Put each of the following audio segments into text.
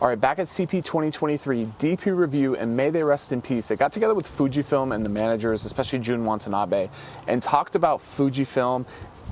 All right, back at CP 2023, DP Review, and may they rest in peace. They got together with Fujifilm and the managers, especially Jun Watanabe, and talked about Fujifilm,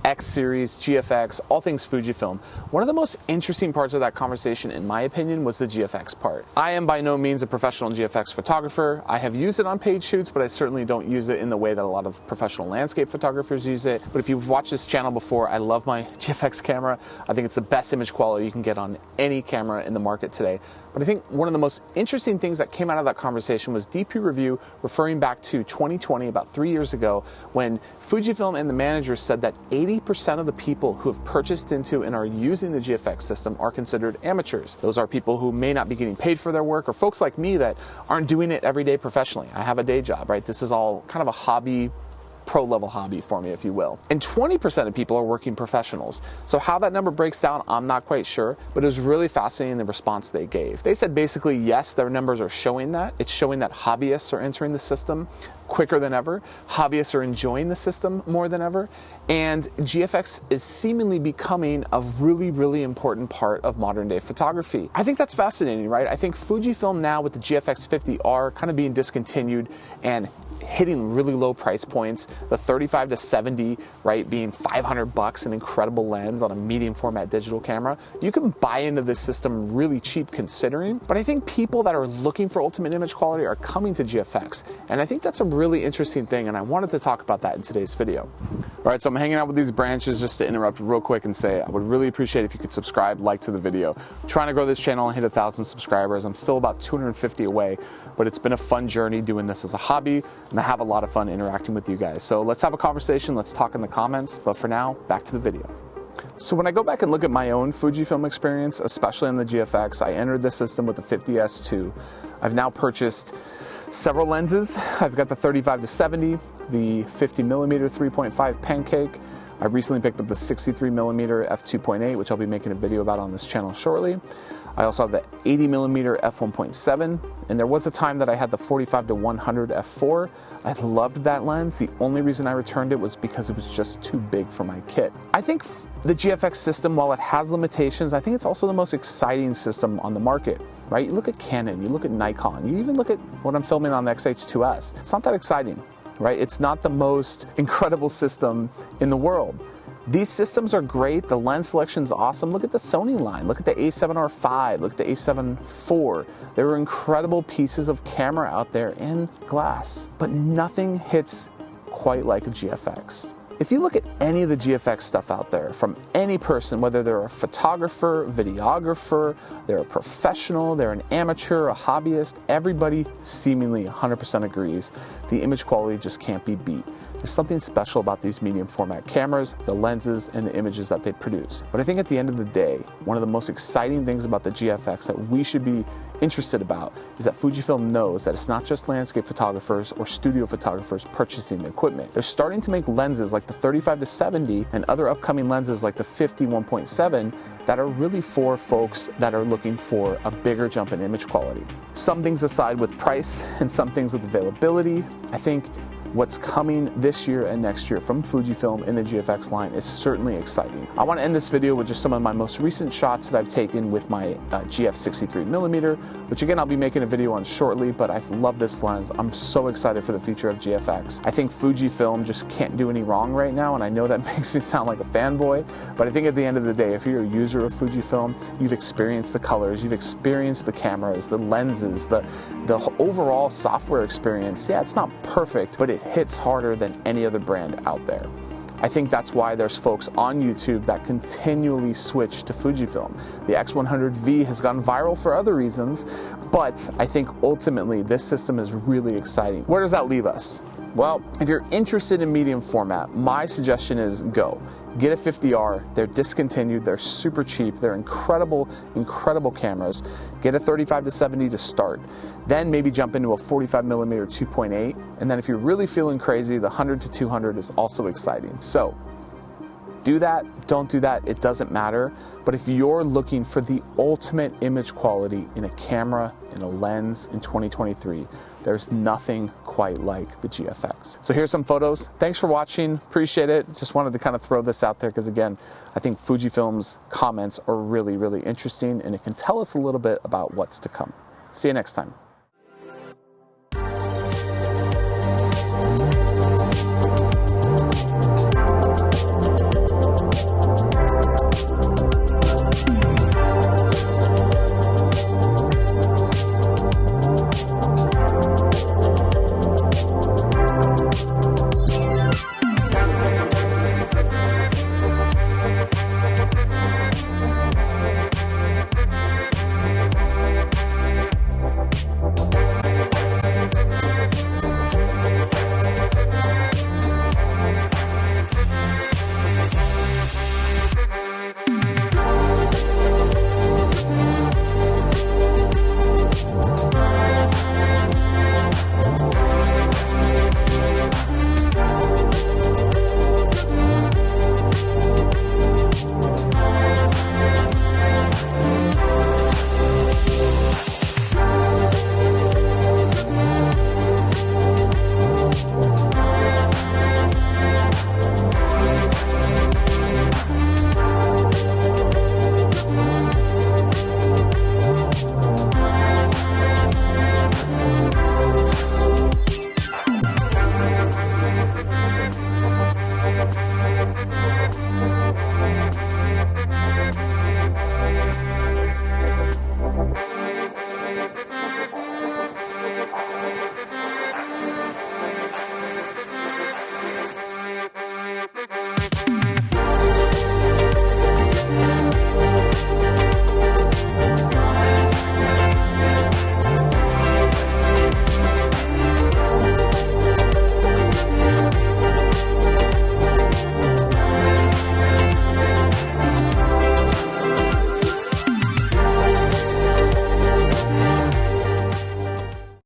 X series, GFX, all things Fujifilm. One of the most interesting parts of that conversation, in my opinion, was the GFX part. I am by no means a professional GFX photographer. I have used it on paid shoots, but I certainly don't use it in the way that a lot of professional landscape photographers use it. But if you've watched this channel before, I love my GFX camera. I think it's the best image quality you can get on any camera in the market today. But I think one of the most interesting things that came out of that conversation was DP Review referring back to 2020, about 3 years ago, when Fujifilm and the managers said that 80% of the people who have purchased into and are using the GFX system are considered amateurs. Those are people who may not be getting paid for their work, or folks like me that aren't doing it every day professionally. I have a day job, right? This is all kind of a hobby, pro-level hobby for me, if you will. And 20% of people are working professionals. So how that number breaks down, I'm not quite sure, but it was really fascinating the response they gave. They said basically, yes, their numbers are showing that. It's showing that hobbyists are entering the system quicker than ever. Hobbyists are enjoying the system more than ever. And GFX is seemingly becoming a really, really important part of modern day photography. I think that's fascinating, right? I think Fujifilm now with the GFX 50R kind of being discontinued and hitting really low price points, the 35 to 70, right, being $500, an incredible lens on a medium format digital camera. You can buy into this system really cheap considering, but I think people that are looking for ultimate image quality are coming to GFX. And I think that's a really interesting thing, and I wanted to talk about that in today's video. All right, so I'm hanging out with these branches just to interrupt real quick and say I would really appreciate if you could subscribe, like to the video. I'm trying to grow this channel and hit 1,000 subscribers. I'm still about 250 away, but it's been a fun journey doing this as a hobby, and I have a lot of fun interacting with you guys. So let's have a conversation, let's talk in the comments, but for now, back to the video. So when I go back and look at my own Fujifilm experience, especially on the GFX, I entered the system with the 50S2. I've now purchased several lenses. I've got the 35 to 70, the 50mm 3.5 pancake. I recently picked up the 63mm f2.8, which I'll be making a video about on this channel shortly. I also have the 80mm f1.7, and there was a time that I had the 45 to 100 f4. I loved that lens. The only reason I returned it was because it was just too big for my kit. I think the GFX system, while it has limitations, I think it's also the most exciting system on the market, right? You look at Canon, you look at Nikon, you even look at what I'm filming on the XH2S. It's not that exciting, right? It's not the most incredible system in the world. These systems are great. The lens selection is awesome. Look at the Sony line. Look at the A7R5. Look at the A7 IV. There are incredible pieces of camera out there in glass, but nothing hits quite like a GFX. If you look at any of the GFX stuff out there from any person, whether they're a photographer, videographer, they're a professional, they're an amateur, a hobbyist, everybody seemingly 100% agrees the image quality just can't be beat. There's something special about these medium format cameras, the lenses, and the images that they produce. But I think at the end of the day, one of the most exciting things about the GFX that we should be interested about is that Fujifilm knows that it's not just landscape photographers or studio photographers purchasing the equipment. They're starting to make lenses like the 35 to 70 and other upcoming lenses like the 50 1.7 that are really for folks that are looking for a bigger jump in image quality. Some things aside with price and some things with availability, I think what's coming this year and next year from Fujifilm in the GFX line is certainly exciting. I want to end this video with just some of my most recent shots that I've taken with my GF 63mm, which again I'll be making a video on shortly, but I love this lens. I'm so excited for the future of GFX. I think Fujifilm just can't do any wrong right now, and I know that makes me sound like a fanboy, but I think at the end of the day, if you're a user of Fujifilm, you've experienced the colors, you've experienced the cameras, the lenses, the overall software experience. Yeah, it's not perfect, but it hits harder than any other brand out there. I think that's why there's folks on YouTube that continually switch to Fujifilm. The X100V has gone viral for other reasons, but I think ultimately this system is really exciting. Where does that leave us? Well, if you're interested in medium format, my suggestion is go. Get a 50R, they're discontinued, they're super cheap, they're incredible, incredible cameras. Get a 35 to 70 to start. Then maybe jump into a 45mm 2.8, and then if you're really feeling crazy, the 100 to 200 is also exciting. So, do that, don't do that, it doesn't matter. But if you're looking for the ultimate image quality in a camera, in a lens in 2023, there's nothing quite like the GFX. So here's some photos. Thanks for watching. Appreciate it. Just wanted to kind of throw this out there because, again, I think Fujifilm's comments are really, really interesting, and it can tell us a little bit about what's to come. See you next time.